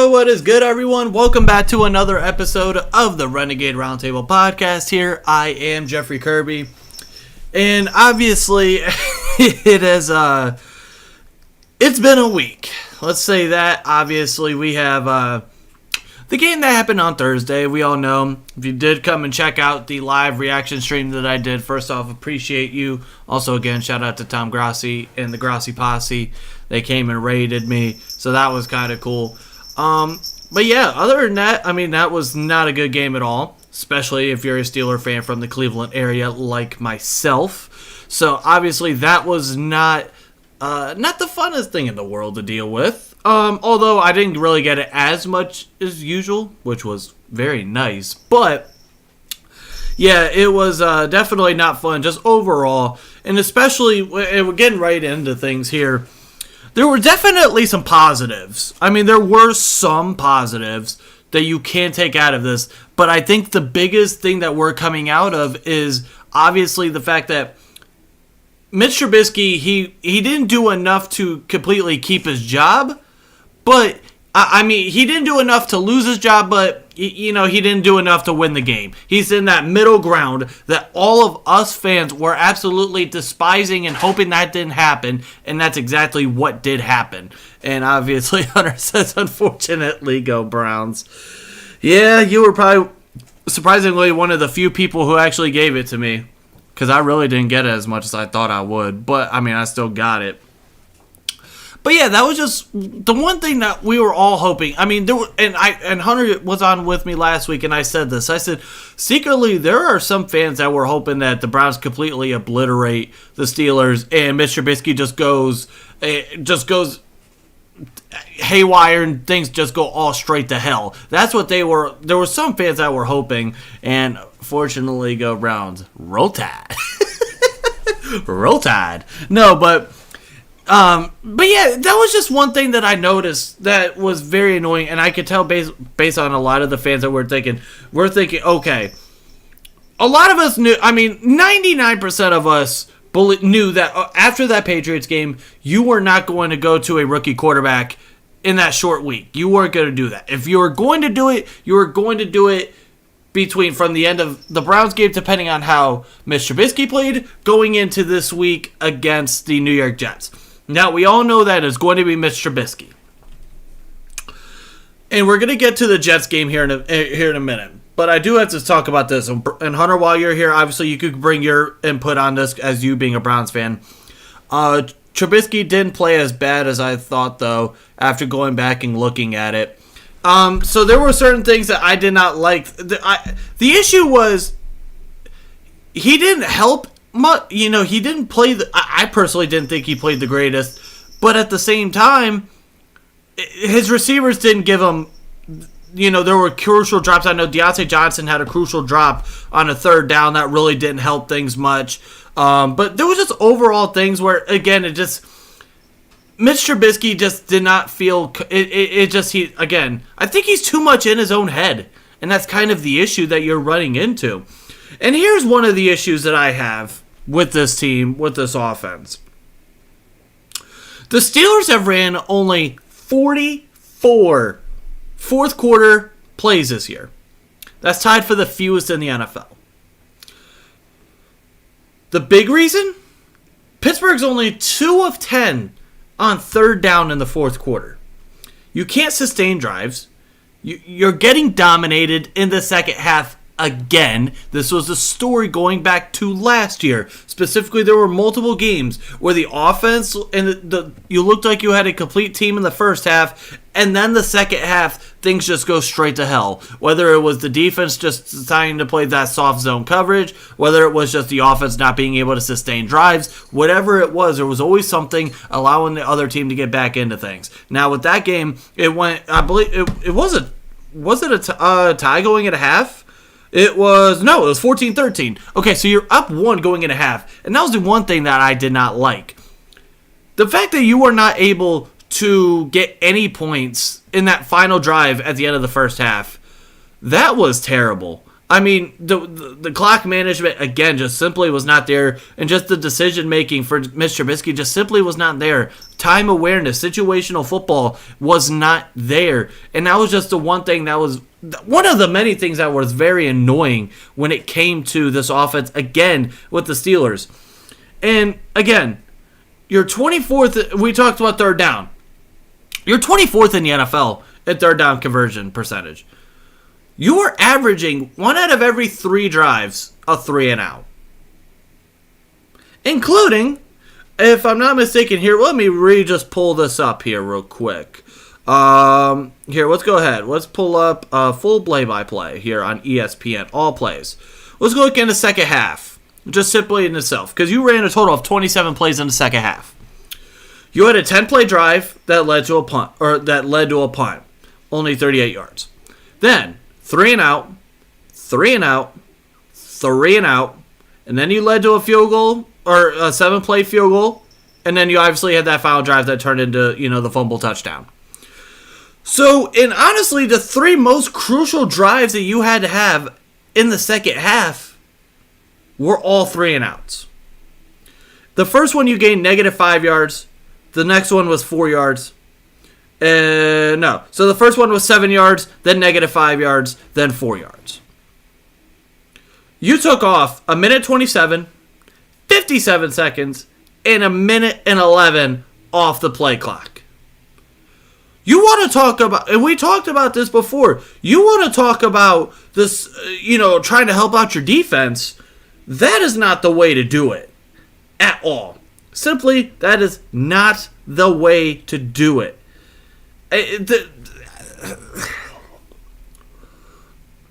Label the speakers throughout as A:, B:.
A: What is good, everyone? Welcome back to another episode of the Renegade Roundtable podcast here. I am Jeffrey Kirby, and obviously it's been a week. Let's say that. Obviously, we have the game that happened on Thursday. We all know. If you did come and check out the live reaction stream that I did, first off, appreciate you. Also, again, shout out to Tom Grassi and the Grassi Posse. They came and raided me, so that was kind of cool. But yeah, other than that, I mean, that was not a good game at all, especially if you're a Steeler fan from the Cleveland area like myself. So obviously that was not the funnest thing in the world to deal with. Although I didn't really get it as much as usual, which was very nice. But yeah, it was definitely not fun, just overall. And especially, we're getting right into things here. There were definitely some positives. I mean, there were some positives that you can take out of this. But I think the biggest thing that we're coming out of is obviously the fact that Mitch Trubisky, he didn't do enough to completely keep his job. But, I mean, he didn't do enough to lose his job, but, you know, he didn't do enough to win the game. He's in that middle ground that all of us fans were absolutely despising and hoping that didn't happen, and that's exactly what did happen. And obviously, Hunter says, unfortunately, go Browns. Yeah, you were probably surprisingly one of the few people who actually gave it to me, because I really didn't get it as much as I thought I would. But, I mean, I still got it. But yeah, that was just the one thing that we were all hoping. I mean, and Hunter was on with me last week, and I said this. I said, secretly, there are some fans that were hoping that the Browns completely obliterate the Steelers, and Mitch Trubisky just goes haywire, and things just go all straight to hell. That's what they were. There were some fans that were hoping, and fortunately, go Browns. Roll Tide. Roll Tide. No, but yeah, that was just one thing that I noticed that was very annoying, and I could tell based on a lot of the fans that we're thinking, okay, a lot of us knew, I mean, 99% of us knew that after that Patriots game, you were not going to go to a rookie quarterback in that short week. You weren't going to do that. If you were going to do it, you were going to do it from the end of the Browns game, depending on how Mitch Trubisky played, going into this week against the New York Jets. Now, we all know that it's going to be Mitch Trubisky. And we're going to get to the Jets game here in a minute. But I do have to talk about this. And Hunter, while you're here, obviously you could bring your input on this as you being a Browns fan. Trubisky didn't play as bad as I thought, though, after going back and looking at it. So there were certain things that I did not like. The issue was he didn't help much. You know, he didn't play I personally didn't think he played the greatest, but at the same time, his receivers didn't give him. You know, there were crucial drops. I know Deontay Johnson had a crucial drop on a third down that really didn't help things much. But there was just overall things where, again, Mitch Trubisky just did not feel I think he's too much in his own head, and that's kind of the issue that you're running into. And here's one of the issues that I have with this team, with this offense. The Steelers have ran only 44 fourth quarter plays this year. That's tied for the fewest in the NFL. The big reason? Pittsburgh's only 2 of 10 on third down in the fourth quarter. You can't sustain drives. You're getting dominated in the second half again. This was a story going back to last year. Specifically, there were multiple games where the offense and you looked like you had a complete team in the first half, and then the second half, things just go straight to hell. Whether it was the defense just deciding to play that soft zone coverage, whether it was just the offense not being able to sustain drives, whatever it was, there was always something allowing the other team to get back into things. Now, with that game, it went, I believe, it was a tie going at a half? It was 14-13. Okay, so you're up 1 going in a half. And that was the one thing that I did not like. The fact that you were not able to get any points in that final drive at the end of the first half, that was terrible. I mean, the clock management, again, just simply was not there. And just the decision-making for Mitch Trubisky just simply was not there. Time awareness, situational football was not there. And that was just the one thing that was one of the many things that was very annoying when it came to this offense, again, with the Steelers. And, again, you're 24th. We talked about third down. You're 24th in the NFL at third down conversion percentage. You are averaging 1 out of every 3 drives a 3-and-out. Including, if I'm not mistaken here, let me just pull this up here real quick. Here, let's go ahead. Let's pull up full play-by-play here on ESPN, all plays. Let's go look in the second half, just simply in itself, because you ran a total of 27 plays in the second half. You had a 10-play drive that led to a punt, only 38 yards. Then 3-and-out, 3-and-out, 3-and-out, and then you led to a field goal or a 7-play field goal, and then you obviously had that final drive that turned into the fumble touchdown. So, and honestly, the 3 most crucial drives that you had to have in the second half were all 3-and-outs. The first one you gained -5 yards. The next one was 4 yards. No. So the first one was 7 yards, then -5 yards, then 4 yards. You took off 1:27, 57 seconds, and 1:11 off the play clock. You want to talk about, and we talked about this before, you want to talk about this, trying to help out your defense. That is not the way to do it at all. Simply, that is not the way to do it.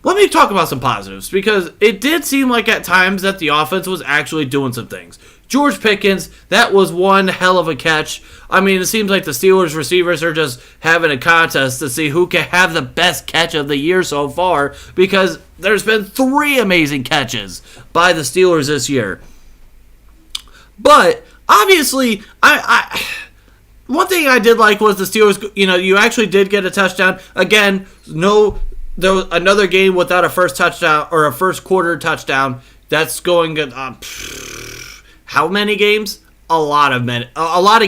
A: Let me talk about some positives, because it did seem like at times that the offense was actually doing some things. George Pickens, that was one hell of a catch. I mean, it seems like the Steelers receivers are just having a contest to see who can have the best catch of the year so far, because there's been 3 amazing catches by the Steelers this year. But obviously, one thing I did like was the Steelers, you actually did get a touchdown. Again, there was another game without a first touchdown or a first quarter touchdown. That's going how many games? A lot of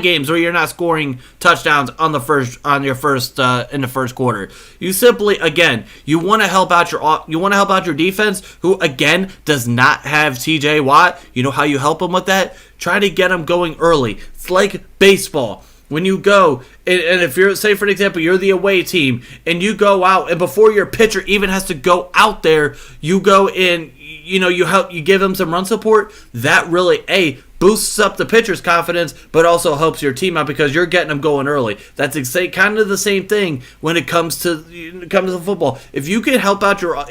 A: games where you're not scoring touchdowns in the first quarter. You simply, again, you want to help out your defense, who again does not have TJ Watt. You know how you help them with that? Try to get them going early. It's like baseball. When you go, and if you're, say for an example, you're the away team, and you go out, and before your pitcher even has to go out there, you go in, you give them some run support. That really, boosts up the pitcher's confidence, but also helps your team out because you're getting them going early. That's kind of the same thing when it comes to football. If you can help out your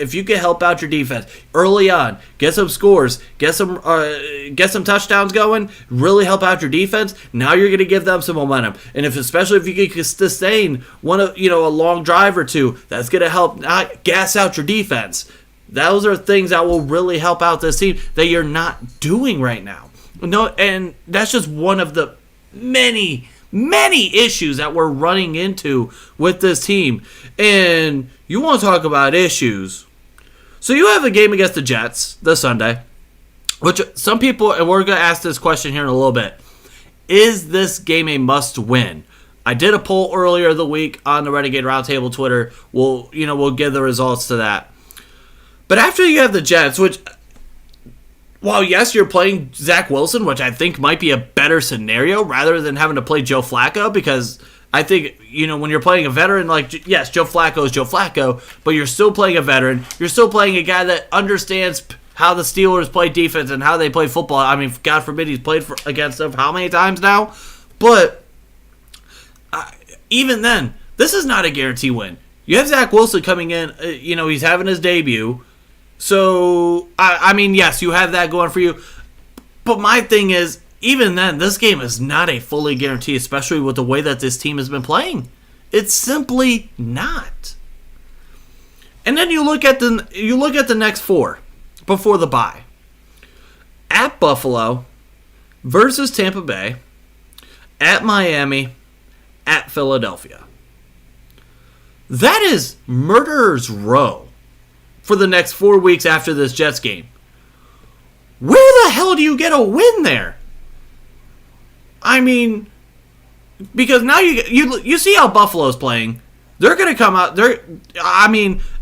A: defense early on, get some scores, get some touchdowns going, really help out your defense. Now you're going to give them some momentum, and especially if you can sustain a long drive or two, that's going to help not gas out your defense. Those are things that will really help out this team that you're not doing right now. No, and that's just one of the many, many issues that we're running into with this team. And you want to talk about issues. So you have a game against the Jets this Sunday, which some people, and we're going to ask this question here in a little bit. Is this game a must-win? I did a poll earlier the week on the Renegade Roundtable Twitter. We'll give the results to that. But after you have the Jets, which, while yes, you're playing Zach Wilson, which I think might be a better scenario rather than having to play Joe Flacco, because I think, when you're playing a veteran, yes, Joe Flacco is Joe Flacco, but you're still playing a veteran. You're still playing a guy that understands how the Steelers play defense and how they play football. I mean, God forbid he's played against them how many times now? But even then, this is not a guarantee win. You have Zach Wilson coming in, he's having his debut. So, I mean, yes, you have that going for you. But my thing is, even then, this game is not a fully guarantee, especially with the way that this team has been playing. It's simply not. And then you look at the next 4 before the bye. At Buffalo, versus Tampa Bay, at Miami, at Philadelphia. That is murderer's row for the next 4 weeks after this Jets game. Where the hell do you get a win there? I mean, because now you see how Buffalo's playing. They're going to come out.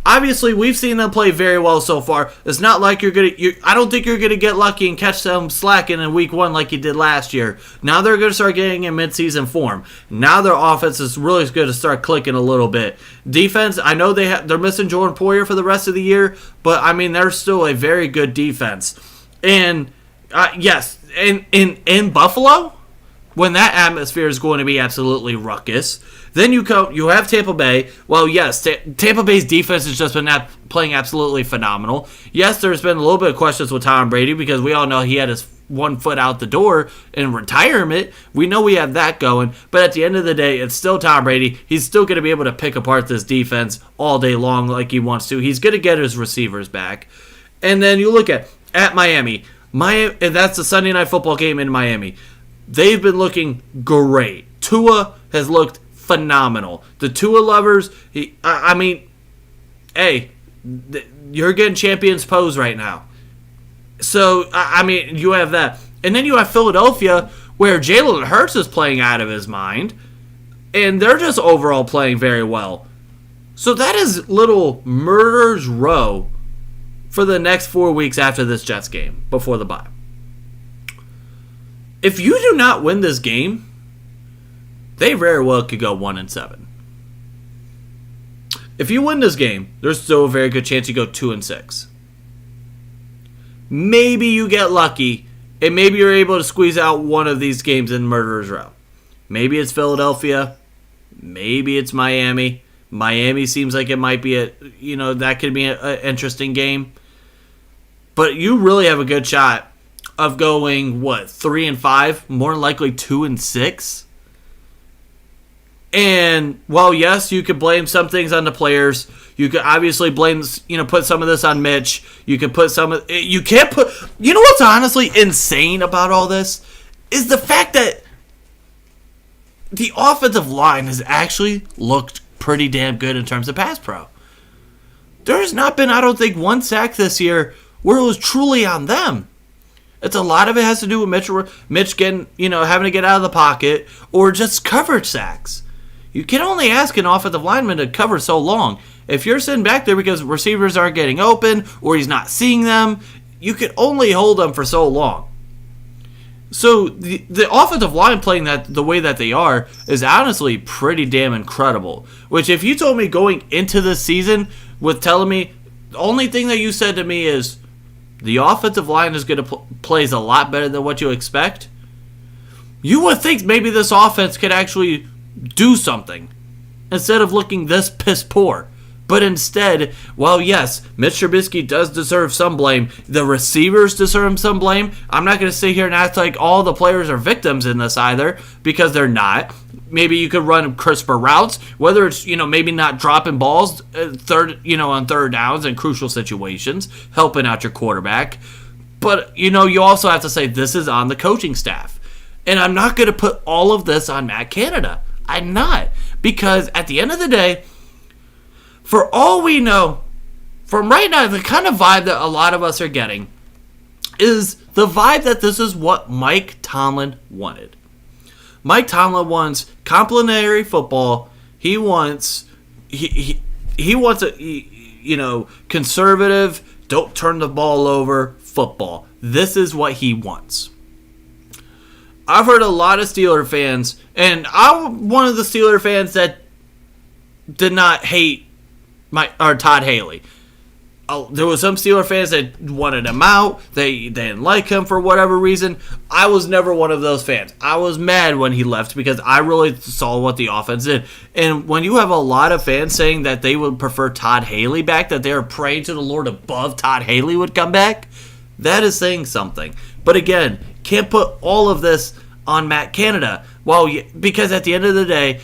A: Obviously, we've seen them play very well so far. It's not like I don't think you're going to get lucky and catch them slacking in week 1 like you did last year. Now they're going to start getting in midseason form. Now their offense is really going to start clicking a little bit. Defense, I know they're missing Jordan Poyer for the rest of the year, but I mean they're still a very good defense. And yes, in Buffalo, when that atmosphere is going to be absolutely ruckus. Then you have Tampa Bay. Well, yes, Tampa Bay's defense has just been playing absolutely phenomenal. Yes, there's been a little bit of questions with Tom Brady because we all know he had his 1 foot out the door in retirement. We know we have that going. But at the end of the day, it's still Tom Brady. He's still going to be able to pick apart this defense all day long like he wants to. He's going to get his receivers back. And then you look at Miami. And that's the Sunday Night Football game in Miami. They've been looking great. Tua has looked phenomenal. The Tua lovers, hey, you're getting champions pose right now. So, you have that. And then you have Philadelphia, where Jalen Hurts is playing out of his mind, and they're just overall playing very well. So that is little murderer's row for the next 4 weeks after this Jets game, before the bye. If you do not win this game, they very well could go 1-7. If you win this game, there's still a very good chance you go 2-6. Maybe you get lucky, and maybe you're able to squeeze out one of these games in Murderer's Row. Maybe it's Philadelphia. Maybe it's Miami. Miami seems like it might be that could be an interesting game. But you really have a good shot of going, 3-5? More than likely 2-6? And, well, yes, you could blame some things on the players. You could obviously put some of this on Mitch. You could put you can't put, what's honestly insane about all this? Is the fact that the offensive line has actually looked pretty damn good in terms of pass pro. There has not been, I don't think, one sack this year where it was truly on them. It's a lot of it has to do with Mitch getting, having to get out of the pocket or just coverage sacks. You can only ask an offensive lineman to cover so long. If you're sitting back there because receivers aren't getting open or he's not seeing them, you can only hold them for so long. So the offensive line playing that the way that they are is honestly pretty damn incredible. Which if you told me going into this season with telling me the only thing that you said to me is the offensive line is going to plays a lot better than what you expect, you would think maybe this offense could actually do something instead of looking this piss poor. But instead, well, yes, Mitch Trubisky does deserve some blame. The receivers deserve some blame. I'm not going to sit here and act like all the players are victims in this either, because they're not. Maybe you could run crisper routes, whether it's, maybe not dropping balls on third downs in crucial situations, helping out your quarterback. But, you also have to say this is on the coaching staff. And I'm not going to put all of this on Matt Canada. I'm not. Because at the end of the day, for all we know, from right now, the kind of vibe that a lot of us are getting is the vibe that this is what Mike Tomlin wanted. Mike Tomlin wants complimentary football. He wants he wants a conservative, don't turn the ball over football. This is what he wants. I've heard a lot of Steeler fans, and I'm one of the Steeler fans that did not hate Todd Haley. There was some Steeler fans that wanted him out. They didn't like him for whatever reason. I was never one of those fans. I was mad when he left because I really saw what the offense did. And when you have a lot of fans saying that they would prefer Todd Haley back, that they are praying to the Lord above Todd Haley would come back, that is saying something. But again, can't put all of this on Matt Canada. Well, because at the end of the day,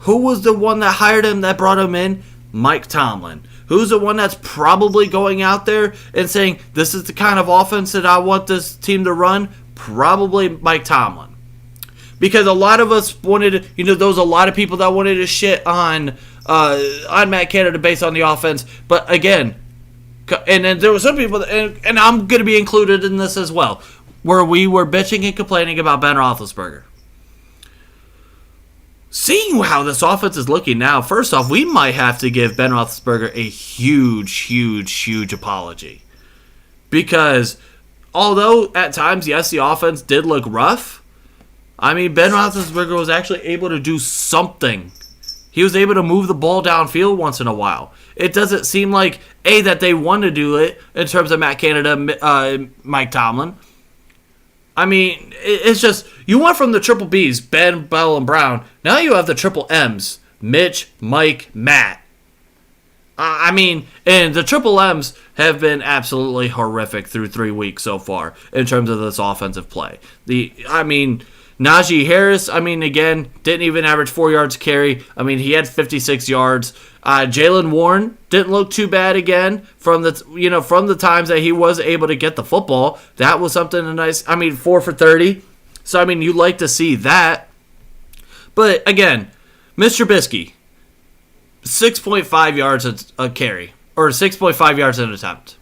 A: who was the one that hired him, that brought him in? Mike Tomlin. Who's the one that's probably going out there and saying, this is the kind of offense that I want this team to run? Probably Mike Tomlin. Because a lot of us wanted, there was a lot of people that wanted to shit on Matt Canada based on the offense. But again, And then there were some people, and I'm going to be included in this as well, where we were bitching and complaining about Ben Roethlisberger. Seeing how this offense is looking now, first off, we might have to give Ben Roethlisberger a huge apology. Because although at times, yes, the offense did look rough, I mean, Ben Roethlisberger was actually able to do something. He was able to move the ball downfield once in a while. It doesn't seem like, that they want to do it in terms of Matt Canada, Mike Tomlin. I mean, it's just, you went from the triple Bs, Ben, Bell, and Brown. Now you have the triple Ms, Mitch, Mike, Matt. I mean, and the triple M's have been absolutely horrific through 3 weeks so far in terms of this offensive play. Najee Harris, again, didn't even average 4 yards a carry. He had 56 yards. Jaylen Warren didn't look too bad again from the times that he was able to get the football. That was something nice. 4 for 30. So, you like to see that. But, again, Mr. Trubisky, 6.5 yards a carry, or 6.5 yards an attempt.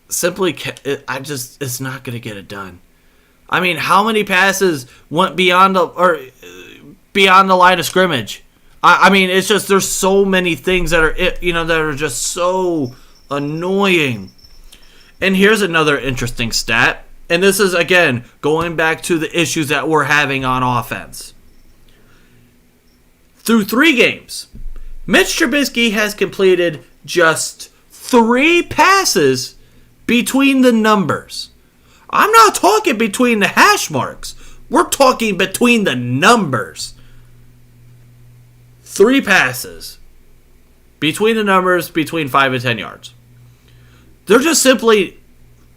A: Simply, it's not going to get it done. How many passes went beyond the line of scrimmage? It's just, there's so many things that are just so annoying. And here's another interesting stat. And this is, again, going back to the issues that we're having on offense. Through 3 games, Mitch Trubisky has completed just 3 passes between the numbers. I'm not talking between the hash marks. We're talking between the numbers. 3 passes between the numbers, between 5 and 10 yards. They're just simply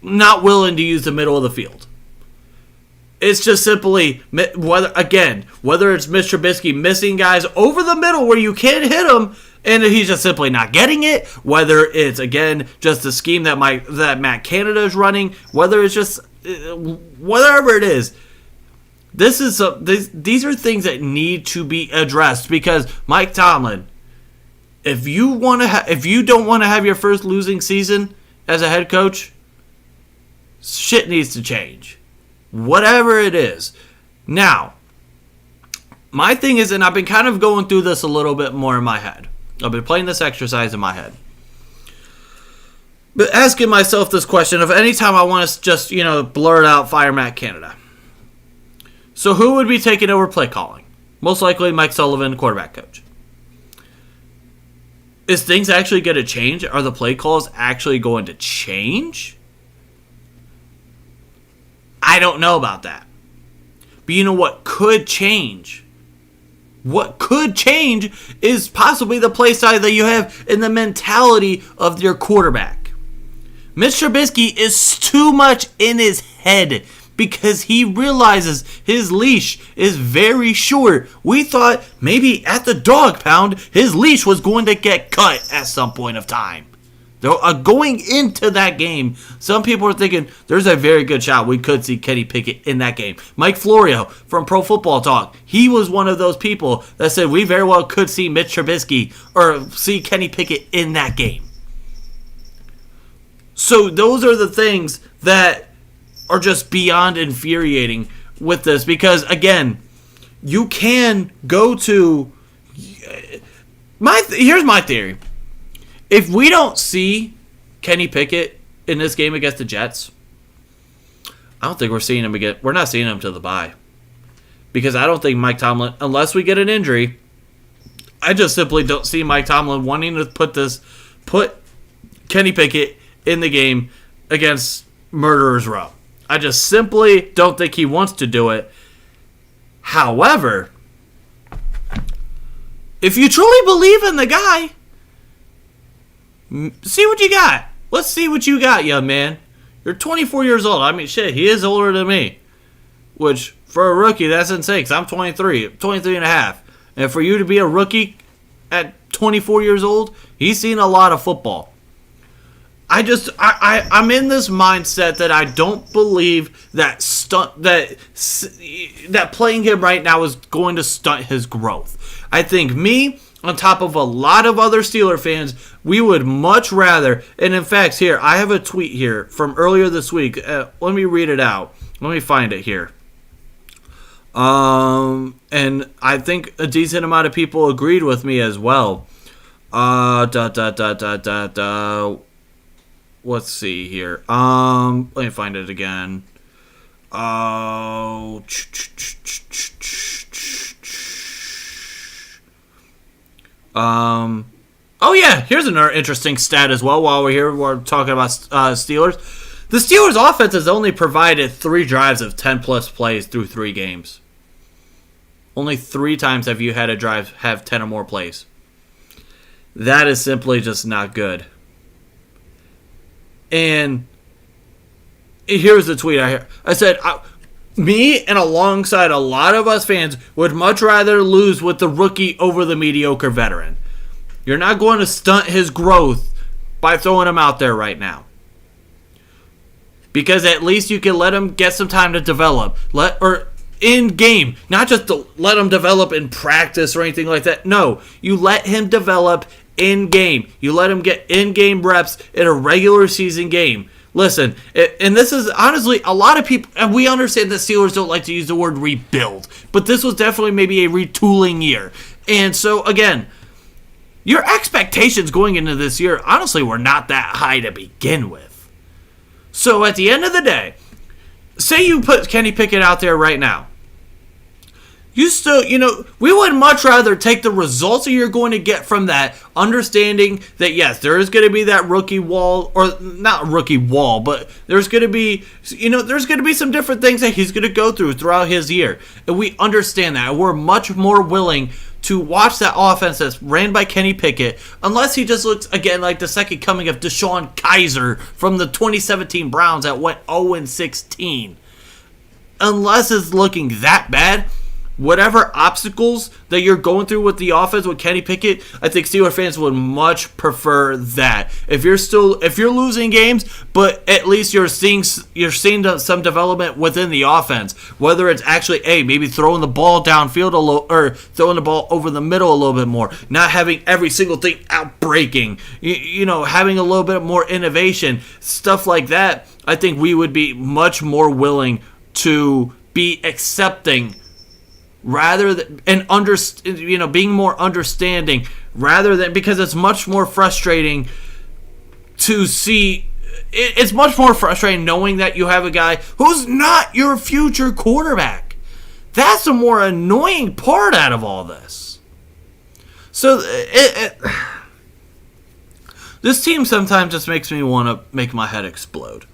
A: not willing to use the middle of the field. It's just simply, whether it's Mitch Trubisky missing guys over the middle where you can't hit them, and he's just simply not getting it, whether it's, again, just the scheme that Matt Canada is running, whether it's just, whatever it is, these are things that need to be addressed, because Mike Tomlin, if you don't want to have your first losing season as a head coach, shit needs to change. Whatever it is. Now, my thing is, and I've been kind of going through this a little bit more in my head. I've been playing this exercise in my head. But asking myself this question of any time I want to just, blurt out, fire Matt Canada. So who would be taking over play calling? Most likely Mike Sullivan, quarterback coach. Is things actually going to change? Are the play calls actually going to change? I don't know about that. But you know what could change? What could change is possibly the play style that you have and the mentality of your quarterback. Mitch Trubisky is too much in his head because he realizes his leash is very short. We thought maybe at the dog pound, his leash was going to get cut at some point of time. Going into that game, some people are thinking there's a very good shot we could see Kenny Pickett in that game. Mike Florio from Pro Football Talk, he was one of those people that said we very well could see Mitch Trubisky or see Kenny Pickett in that game. So those are the things that are just beyond infuriating with this, because, again, you can go to... Here's my theory. If we don't see Kenny Pickett in this game against the Jets, I don't think we're seeing him again. We're not seeing him to the bye. Because I don't think Mike Tomlin, unless we get an injury, I just simply don't see Mike Tomlin wanting to put Kenny Pickett in the game against Murderers Row. I just simply don't think he wants to do it. However, if you truly believe in the guy, see what you got. Let's see what you got, young man. You're 24 years old. I mean, shit, he is older than me. Which, for a rookie, that's insane, because I'm 23 and a half. And for you to be a rookie at 24 years old, he's seen a lot of football. I'm in this mindset that I don't believe that playing him right now is going to stunt his growth. I think on top of a lot of other Steeler fans, we would much rather, and in fact, here, I have a tweet here from earlier this week. Let me read it out. Let me find it here. And I think a decent amount of people agreed with me as well. Let's see here. Let me find it again. Oh yeah, here's another interesting stat as well. While we're here, we're talking about Steelers. The Steelers' offense has only provided 3 drives of 10-plus plays through 3 games. Only 3 times have you had a drive have 10 or more plays. That is simply just not good. And here's the tweet I said, me and alongside a lot of us fans would much rather lose with the rookie over the mediocre veteran. You're not going to stunt his growth by throwing him out there right now. Because at least you can let him get some time to develop. Or in game, not just to let him develop in practice or anything like that. No, you let him develop in game. You let him get in-game reps in a regular season game. Listen, and this is honestly a lot of people, and we understand that Steelers don't like to use the word rebuild, but this was definitely maybe a retooling year. And so, again, your expectations going into this year, honestly, were not that high to begin with. So at the end of the day, say you put Kenny Pickett out there right now. You still, we would much rather take the results that you're going to get from that, understanding that, yes, there is going to be that rookie wall, or not rookie wall, but there's going to be, there's going to be some different things that he's going to go throughout his year. And we understand that. We're much more willing to watch that offense that's ran by Kenny Pickett, unless he just looks, again, like the second coming of Deshaun Kaiser from the 2017 Browns that went 0-16. Unless it's looking that bad, whatever obstacles that you're going through with the offense with Kenny Pickett, I think Steelers fans would much prefer that. If you're losing games, but at least you're seeing some development within the offense, whether it's actually maybe throwing the ball downfield a little, or throwing the ball over the middle a little bit more, not having every single thing out breaking, having a little bit more innovation, stuff like that. I think we would be much more willing to be accepting, rather than, and being more understanding, rather than, because it's much more frustrating to see. It's much more frustrating knowing that you have a guy who's not your future quarterback. That's the more annoying part out of all this. So this team sometimes just makes me want to make my head explode.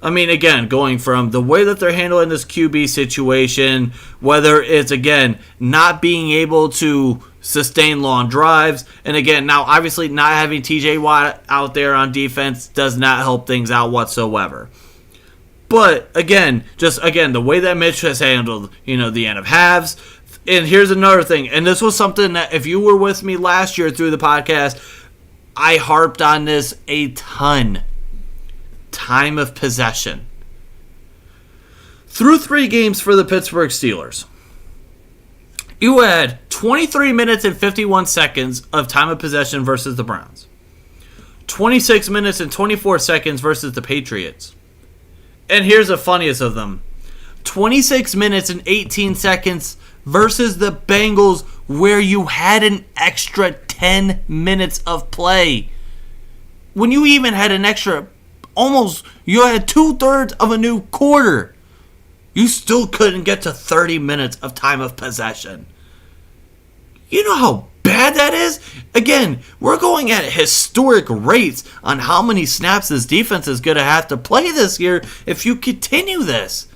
A: Again, going from the way that they're handling this QB situation, whether it's, again, not being able to sustain long drives, and again, now obviously not having TJ Watt out there on defense does not help things out whatsoever. But, again, the way that Mitch has handled, the end of halves. And here's another thing, and this was something that if you were with me last year through the podcast, I harped on this a ton. Time of possession. Through 3 games for the Pittsburgh Steelers, you had 23 minutes and 51 seconds of time of possession versus the Browns. 26 minutes and 24 seconds versus the Patriots. And here's the funniest of them. 26 minutes and 18 seconds versus the Bengals, where you had an extra 10 minutes of play. When you even had an extra you had 2/3 of a new quarter. You still couldn't get to 30 minutes of time of possession. You know how bad that is? Again, we're going at historic rates on how many snaps this defense is going to have to play this year if you continue this.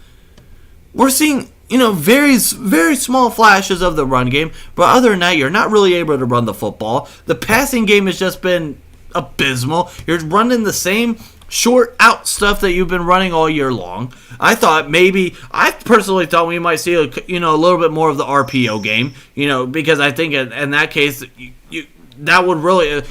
A: We're seeing, very, very small flashes of the run game, but other than that, you're not really able to run the football. The passing game has just been abysmal. You're running the same short out stuff that you've been running all year long. I personally thought we might see a little bit more of the RPO game, because I think in that case that would really,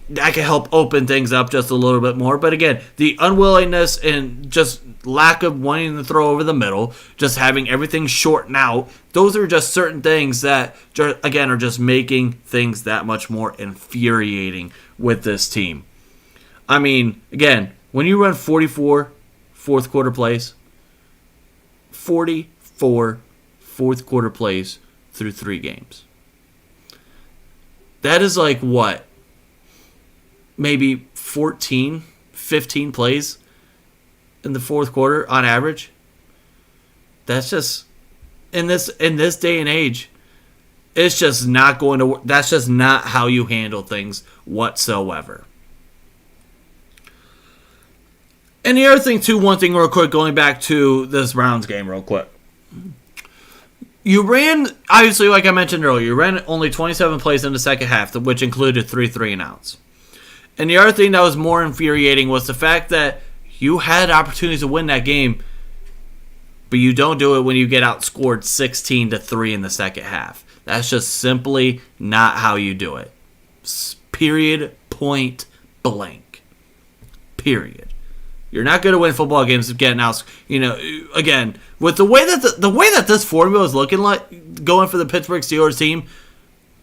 A: that can help open things up just a little bit more. But again, the unwillingness and just lack of wanting to throw over the middle, just having everything shorten out, those are just certain things that, again, are just making things that much more infuriating with this team. I mean, again, when you run 44 fourth quarter plays, 44 fourth quarter plays through 3 games. That is like what? Maybe 14, 15 plays in the fourth quarter on average. That's just in this day and age, it's just not going to work. That's just not how you handle things whatsoever. And the other thing too, one thing real quick, going back to this Browns game real quick. You ran, obviously, like I mentioned earlier, you ran only 27 plays in the second half, which included 3 3-and-outs. And the other thing that was more infuriating was the fact that you had opportunities to win that game, but you don't do it when you get outscored 16-3 in the second half. That's just simply not how you do it. Period. Point blank. Period. You're not going to win football games getting out. You know, again, with the way that this formula is looking like going for the Pittsburgh Steelers team,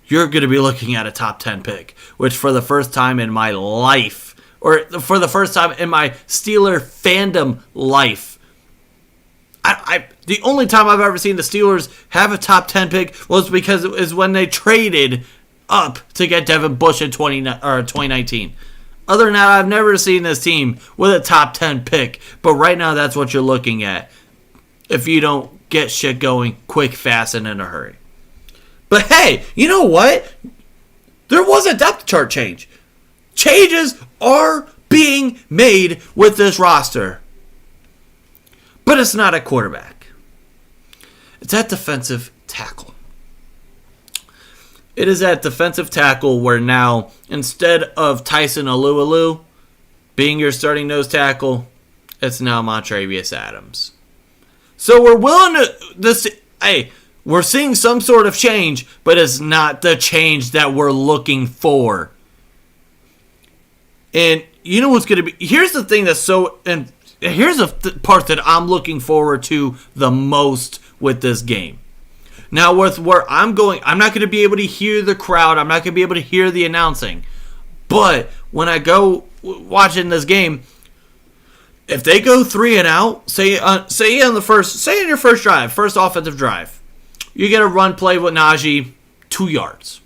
A: you're going to be looking at a top 10 pick, which for the first time in my life, or for the first time in my Steeler fandom life, the only time I've ever seen the Steelers have a top 10 pick was because it was when they traded up to get Devin Bush in 2019. Other than that, I've never seen this team with a top 10 pick. But right now, that's what you're looking at if you don't get shit going quick, fast, and in a hurry. But hey, you know what? There was a depth chart change. Changes are being made with this roster. But it's not at quarterback. It's at defensive tackle. It is at defensive tackle where now, instead of Tyson Alualu being your starting nose tackle, it's now Montravius Adams. So we're willing to... we're seeing some sort of change, but it's not the change that we're looking for. And you know what's going to be... Here's the thing that's so... And here's the part that I'm looking forward to the most with this game. Now, with where I'm going, I'm not going to be able to hear the crowd. I'm not going to be able to hear the announcing. But when I go watching this game, if they go 3-and-out, say in your first drive, first offensive drive, you get a run play with Najee, 2 yards.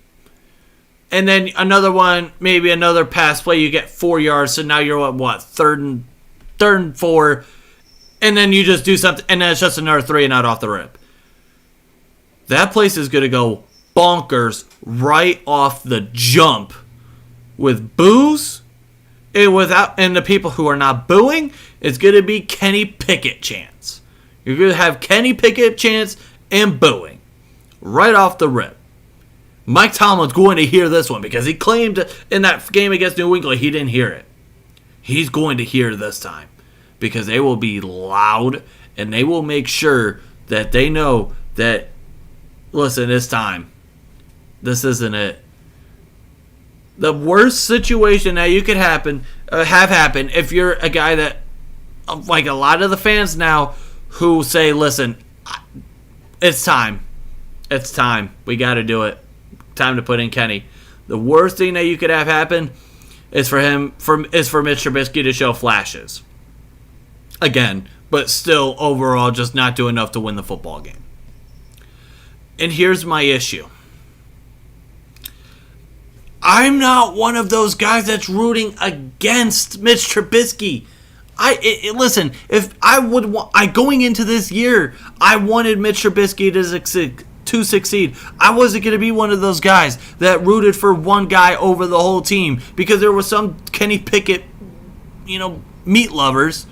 A: And then another one, maybe another pass play, you get 4 yards. So now you're what, third and 4. And then you just do something, and then it's just another 3-and-out off the rip. That place is going to go bonkers right off the jump with boos and the people who are not booing. It's going to be Kenny Pickett chants. You're going to have Kenny Pickett chants and booing right off the rip. Mike Tomlin's going to hear this one because he claimed in that game against New England he didn't hear it. He's going to hear it this time because they will be loud and they will make sure that they know that, listen, it's time. This isn't it. The worst situation that you could have happen if you're a guy that, like a lot of the fans now who say, listen, it's time. It's time. We got to do it. Time to put in Kenny. The worst thing that you could have happen is for Mitch Trubisky to show flashes. Again, but still overall just not do enough to win the football game. And here's my issue. I'm not one of those guys that's rooting against Mitch Trubisky. Listen, if I would going into this year, I wanted Mitch Trubisky to succeed. I wasn't going to be one of those guys that rooted for one guy over the whole team because there were some Kenny Pickett, meat lovers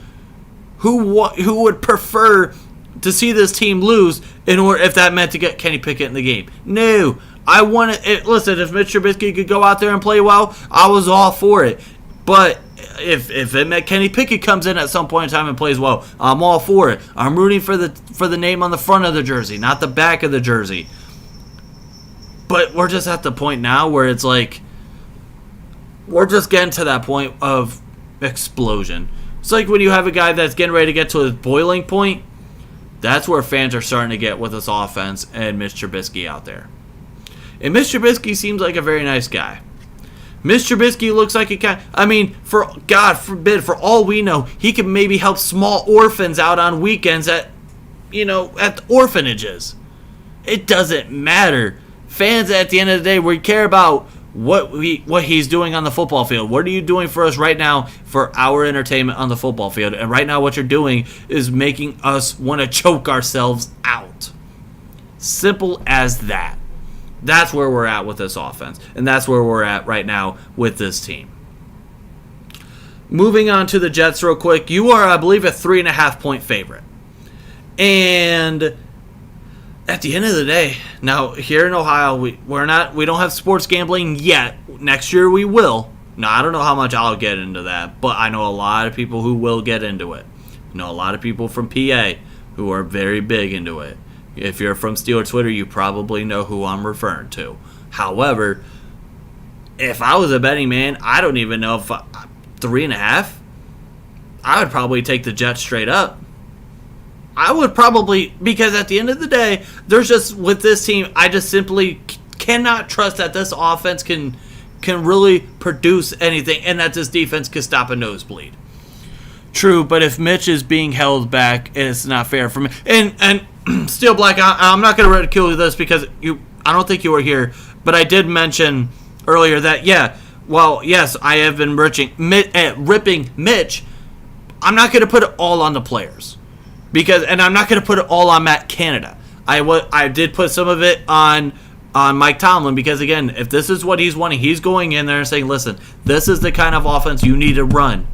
A: who would prefer to see this team lose in order if that meant to get Kenny Pickett in the game. No, I wanted it. Listen, if Mitch Trubisky could go out there and play well, I was all for it. But if it meant Kenny Pickett comes in at some point in time and plays well, I'm all for it. I'm rooting for the name on the front of the jersey, not the back of the jersey. But we're just at the point now where it's like, we're just getting to that point of explosion. It's like when you have a guy that's getting ready to get to his boiling point. That's where fans are starting to get with this offense and Mitch Trubisky out there. And Mitch Trubisky seems like a very nice guy. Mitch Trubisky looks like a guy. I mean, for God forbid, for all we know, he could maybe help small orphans out on weekends at orphanages. It doesn't matter. Fans, at the end of the day, we care about what he's doing on the football field. What are you doing for us right now for our entertainment on the football field? And right now what you're doing is making us want to choke ourselves out. Simple as that. That's where we're at with this offense. And that's where we're at right now with this team. Moving on to the Jets real quick. You are, I believe, a 3.5-point favorite. And at the end of the day, now here in Ohio, we don't have sports gambling yet. Next year we will. Now I don't know how much I'll get into that, but I know a lot of people who will get into it. I know a lot of people from PA who are very big into it. If you're from Steeler Twitter, you probably know who I'm referring to. However, if I was a betting man, I don't even know if 3.5. I would probably take the Jets straight up. I would probably, because at the end of the day, there's just, with this team, I just simply cannot trust that this offense can really produce anything and that this defense can stop a nosebleed. True, but if Mitch is being held back, it's not fair for me. And Steel Black, I'm not going to ridicule this because I don't think you were here, but I did mention earlier that, yes, I have been ripping Mitch. I'm not going to put it all on the players. And I'm not going to put it all on Matt Canada. I did put some of it on Mike Tomlin because, again, if this is what he's wanting, he's going in there and saying, listen, this is the kind of offense you need to run.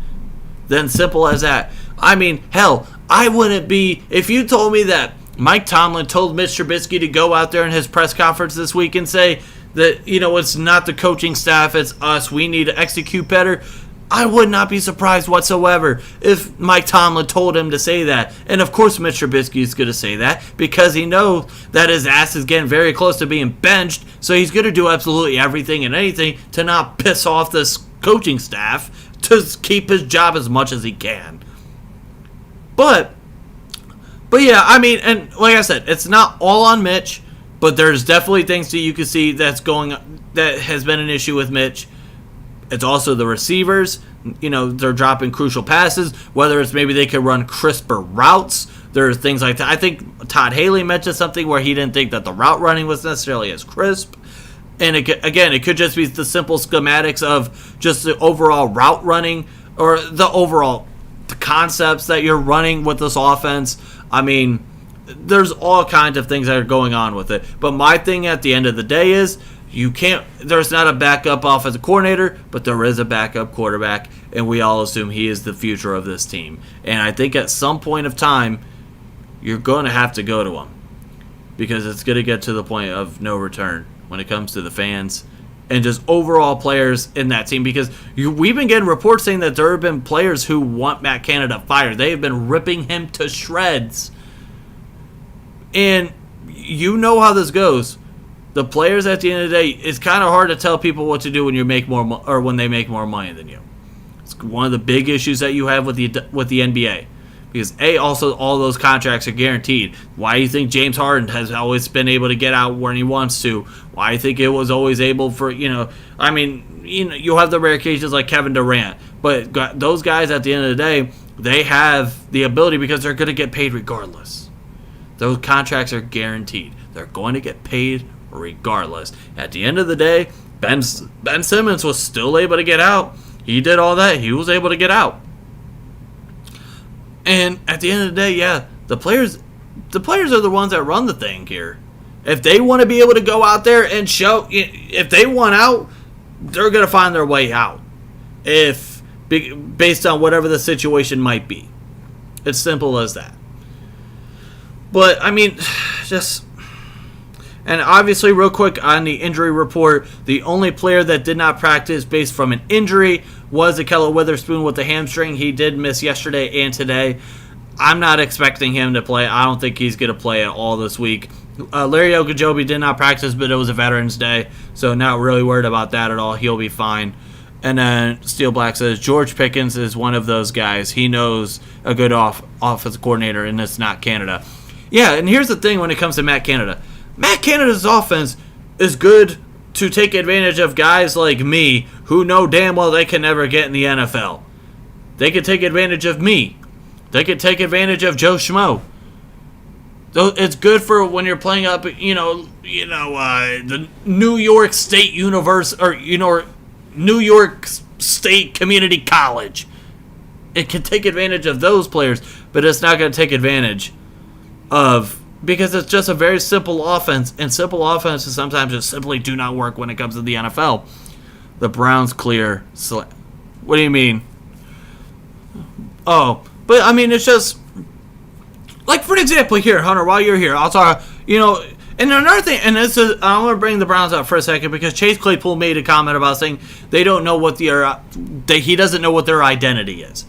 A: Then simple as that. I mean, hell, I wouldn't be, if you told me that Mike Tomlin told Mitch Trubisky to go out there in his press conference this week and say that, it's not the coaching staff, it's us, we need to execute better, I would not be surprised whatsoever if Mike Tomlin told him to say that. And of course Mitch Trubisky is going to say that because he knows that his ass is getting very close to being benched. So he's going to do absolutely everything and anything to not piss off this coaching staff to keep his job as much as he can. But yeah, I mean, and like I said, it's not all on Mitch, but there's definitely things that you can see that has been an issue with Mitch. It's also the receivers. They're dropping crucial passes, whether it's maybe they could run crisper routes. There are things like that. I think Todd Haley mentioned something where he didn't think that the route running was necessarily as crisp. And it could just be the simple schematics of just the overall route running or the concepts that you're running with this offense. I mean, there's all kinds of things that are going on with it. But my thing at the end of the day is, there's not a backup offensive coordinator, but there is a backup quarterback, and we all assume he is the future of this team. And I think at some point of time, you're going to have to go to him because it's going to get to the point of no return when it comes to the fans and just overall players in that team because we've been getting reports saying that there have been players who want Matt Canada fired. They have been ripping him to shreds. And you know how this goes. The players at the end of the day, it's kind of hard to tell people what to do when you make more or when they make more money than you. It's one of the big issues that you have with the NBA. Because also all those contracts are guaranteed. Why do you think James Harden has always been able to get out when he wants to? Why do you think it was always able for, you'll have the rare cases like Kevin Durant. But those guys at the end of the day, they have the ability because they're going to get paid regardless. Those contracts are guaranteed. They're going to get paid regardless. At the end of the day, Ben Simmons was still able to get out. He did all that. He was able to get out. And at the end of the day, yeah, the players are the ones that run the thing here. If they want to be able to go out there and show, if they want out, they're going to find their way out. Based on whatever the situation might be. It's simple as that. But, I mean, and obviously, real quick on the injury report, the only player that did not practice based from an injury was Ahkello Witherspoon with the hamstring. He did miss yesterday and today. I'm not expecting him to play. I don't think he's going to play at all this week. Larry Ogunjobi did not practice, but it was a Veterans Day, so not really worried about that at all. He'll be fine. And then Steel Black says George Pickens is one of those guys. He knows a good offensive coordinator, and it's not Canada. Yeah, and here's the thing when it comes to Matt Canada. Matt Canada's offense is good to take advantage of guys like me who know damn well they can never get in the NFL. They could take advantage of me. They could take advantage of Joe Schmo. So it's good for when you're playing up, the New York State University or New York State Community College. It can take advantage of those players, but it's not going to take advantage of, because it's just a very simple offense, and simple offenses sometimes just simply do not work when it comes to the NFL. The Browns clear. What do you mean? Oh, but I mean, it's just, like, for example, here, Hunter, while you're here, I'll talk, and another thing, and this is, I want to bring the Browns up for a second, because Chase Claypool made a comment about saying they don't know what he doesn't know what their identity is.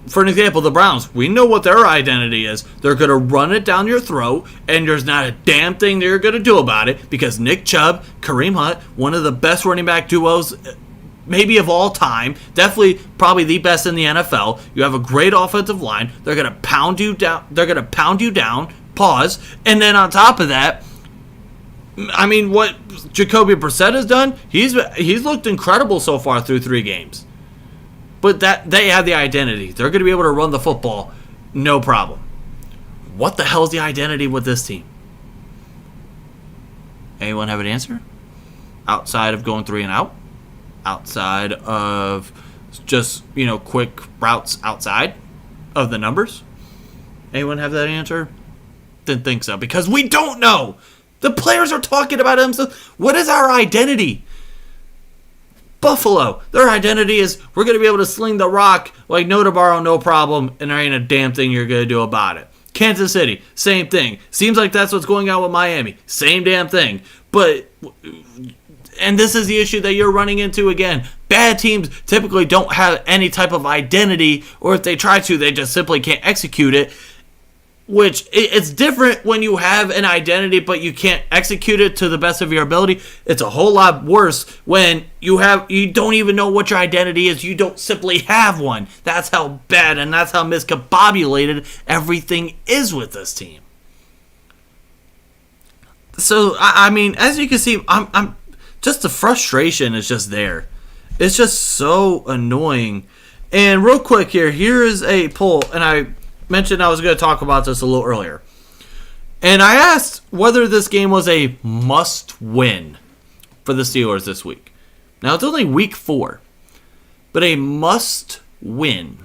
A: For an example, the Browns, we know what their identity is. They're going to run it down your throat, and there's not a damn thing they're going to do about it, because Nick Chubb, Kareem Hunt, one of the best running back duos maybe of all time, definitely probably the best in the NFL. You have a great offensive line. They're going to pound you down. Pause. And then on top of that, I mean, what Jacoby Brissett has done, he's looked incredible so far through 3 games. But that they have the identity. They're going to be able to run the football, no problem. What the hell is the identity with this team? Anyone have an answer? Outside of going 3 and out? Outside of just, quick routes outside of the numbers? Anyone have that answer? Didn't think so, because we don't know. The players are talking about themselves. What is our identity? Buffalo, their identity is we're going to be able to sling the rock like no tomorrow, no problem, and there ain't a damn thing you're going to do about it. Kansas City, same thing. Seems like that's what's going on with Miami. Same damn thing. And this is the issue that you're running into again. Bad teams typically don't have any type of identity, or if they try to, they just simply can't execute it. Which, it's different when you have an identity, but you can't execute it to the best of your ability. It's a whole lot worse when you don't even know what your identity is. You don't simply have one. That's how bad and that's how miscombobulated everything is with this team. So, I mean, as you can see, I'm just the frustration is just there. It's just so annoying. And real quick here is a poll, and I mentioned I was going to talk about this a little earlier. And I asked whether this game was a must-win for the Steelers this week. Now, it's only week 4, but a must-win.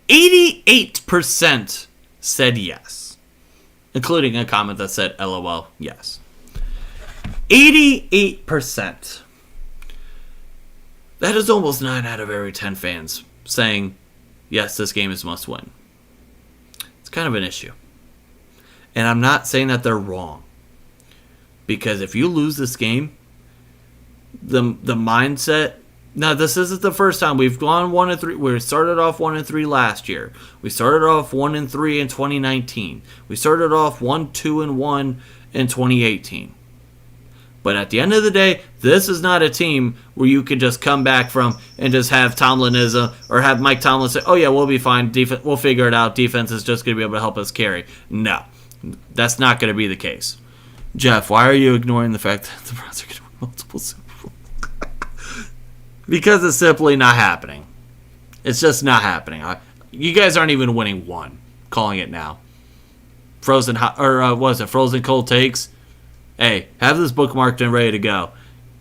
A: 88% said yes, including a comment that said, LOL, yes. 88%. That is almost 9 out of every 10 fans saying, yes, this game is must-win. Kind of an issue. And I'm not saying that they're wrong, because if you lose this game, the mindset, now this isn't the first time we've gone 1-3. We started off 1-3 last year. We started off 1-3 in 2019. We started off 1-2-1 in 2018. But at the end of the day, this is not a team where you can just come back from and just have Tomlin or have Mike Tomlin say, oh yeah, we'll be fine. We'll figure it out. Defense is just going to be able to help us carry. No, that's not going to be the case. Jeff, why are you ignoring the fact that the Browns are going to win multiple Super Bowls? Because it's simply not happening. It's just not happening. You guys aren't even winning one. Calling it now. Frozen cold takes? Hey, have this bookmarked and ready to go.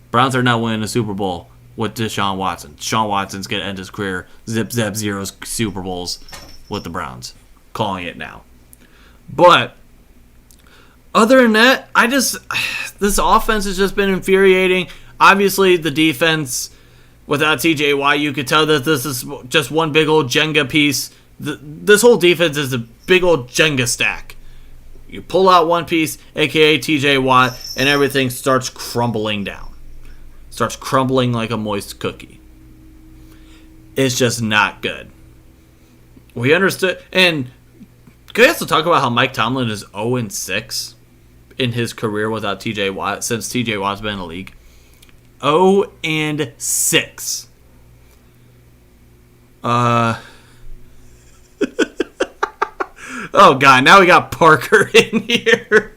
A: Browns are not winning a Super Bowl with Deshaun Watson. Deshaun Watson's going to end his career zap zero Super Bowls with the Browns. Calling it now. But other than that, this offense has just been infuriating. Obviously, the defense without TJ Watt, you could tell that this is just one big old Jenga piece. This whole defense is a big old Jenga stack. You pull out one piece, a.k.a. TJ Watt, and everything starts crumbling down. Starts crumbling like a moist cookie. It's just not good. We understood. And can we also talk about how Mike Tomlin is 0-6 in his career without TJ Watt, since TJ Watt's been in the league? 0-6. Oh God! Now we got Parker in here.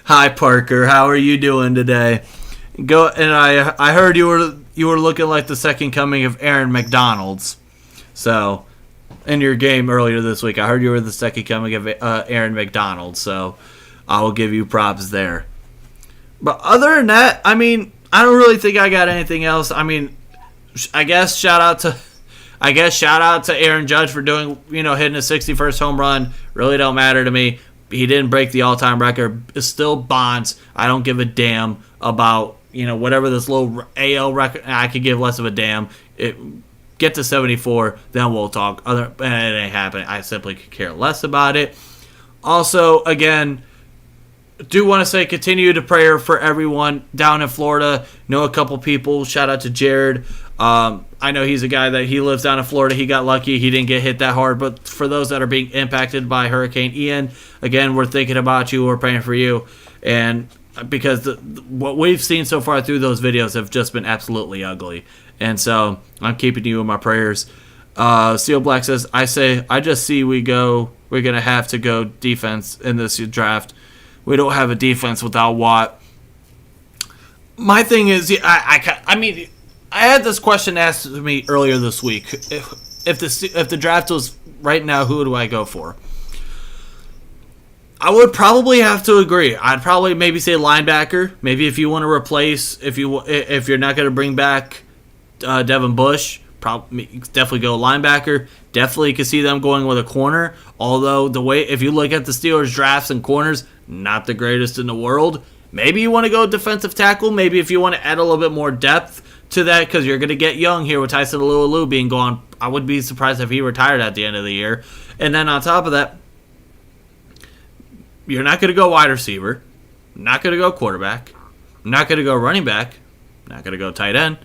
A: Hi Parker, how are you doing today? I heard you were looking like the second coming of Aaron McDonald's. So, in your game earlier this week, I heard you were the second coming of Aaron McDonald. So, I will give you props there. But other than that, I mean, I don't really think I got anything else. I mean, I guess shout out to Aaron Judge for doing, hitting a 61st home run. Really don't matter to me. He didn't break the all-time record. It's still Bonds. I don't give a damn about, whatever this little AL record. I could give less of a damn. Get to 74, then we'll talk. It ain't happening. I simply could care less about it. Also, again, do want to say continue to prayer for everyone down in Florida. Know a couple people. Shout out to Jared. I know he's a guy that he lives down in Florida. He got lucky. He didn't get hit that hard. But for those that are being impacted by Hurricane Ian, again, we're thinking about you. We're praying for you. And because what we've seen so far through those videos have just been absolutely ugly. And so I'm keeping you in my prayers. Steel Black says, I just see we're going to have to go defense in this draft. We don't have a defense without Watt. My thing is, I mean, I had this question asked to me earlier this week. If the draft was right now, who do I go for? I would probably have to agree. I'd probably maybe say linebacker. Maybe if you want to replace, if you're not going to bring back Devin Bush, definitely go linebacker. Definitely could see them going with a corner. Although if you look at the Steelers drafts and corners, not the greatest in the world. Maybe you want to go defensive tackle. Maybe if you want to add a little bit more depth to that, because you're going to get young here with Tyson Alualu being gone. I would be surprised if he retired at the end of the year. And then on top of that, you're not going to go wide receiver, not going to go quarterback, not going to go running back, not going to go tight end.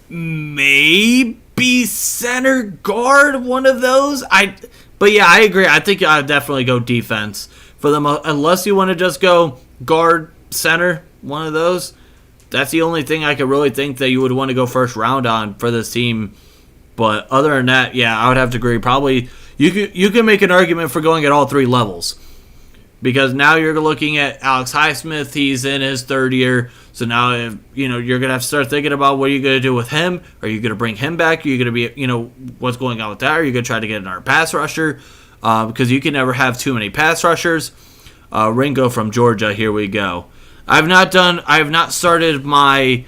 A: Maybe center guard, one of those. But yeah, I agree. I think I'd definitely go defense for them, unless you want to just go guard, center, one of those. That's the only thing I could really think that you would want to go first round on for this team. But other than that, yeah, I would have to agree. Probably you can make an argument for going at all three levels. Because now you're looking at Alex Highsmith. He's in his third year. So now you're going to have to start thinking about what are you going to do with him. Are you going to bring him back? Are you going to be, what's going on with that? Are you going to try to get another pass rusher? Because you can never have too many pass rushers. Ringo from Georgia, here we go. I have not started my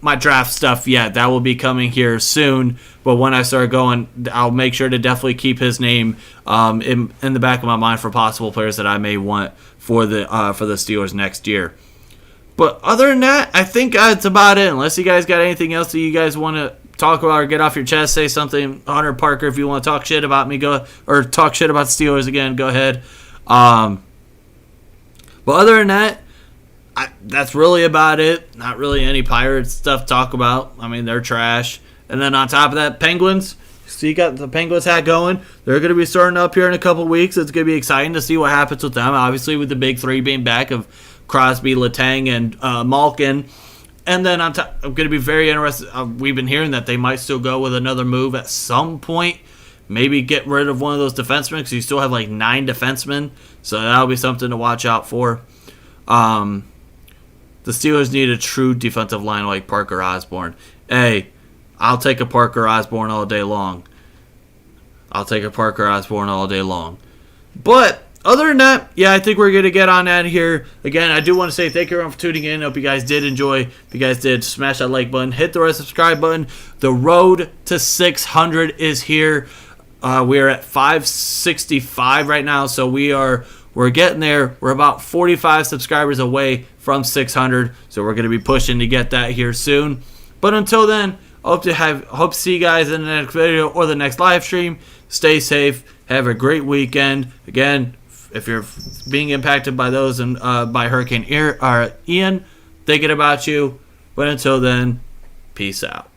A: my draft stuff yet. That will be coming here soon. But when I start going, I'll make sure to definitely keep his name in the back of my mind for possible players that I may want for the Steelers next year. But other than that, I think that's about it. Unless you guys got anything else that you guys want to talk about or get off your chest, say something. Hunter Parker, if you want to talk shit about me, or talk shit about the Steelers again, go ahead. But other than that, that's really about it. Not really any Pirates stuff to talk about. I mean, they're trash. And then on top of that, Penguins. So you got the Penguins hat going. They're going to be starting up here in a couple weeks. It's going to be exciting to see what happens with them. Obviously, with the big three being back of Crosby, Letang, and Malkin. And then on top, I'm going to be very interested. We've been hearing that they might still go with another move at some point. Maybe get rid of one of those defensemen because you still have like 9 defensemen. So that'll be something to watch out for. The Steelers need a true defensive line like Parker Osborne. Hey, I'll take a Parker Osborne all day long. But other than that, yeah, I think we're going to get on out of here. Again, I do want to say thank you everyone for tuning in. Hope you guys did enjoy. If you guys did, smash that like button. Hit the red subscribe button. The road to 600 is here. We are at 565 right now, so we're getting there. We're about 45 subscribers away from 600, so we're going to be pushing to get that here soon. But until then, hope to see you guys in the next video or the next live stream. Stay safe. Have a great weekend. Again, if you're being impacted by those and by Hurricane Ian, thinking about you. But until then, peace out.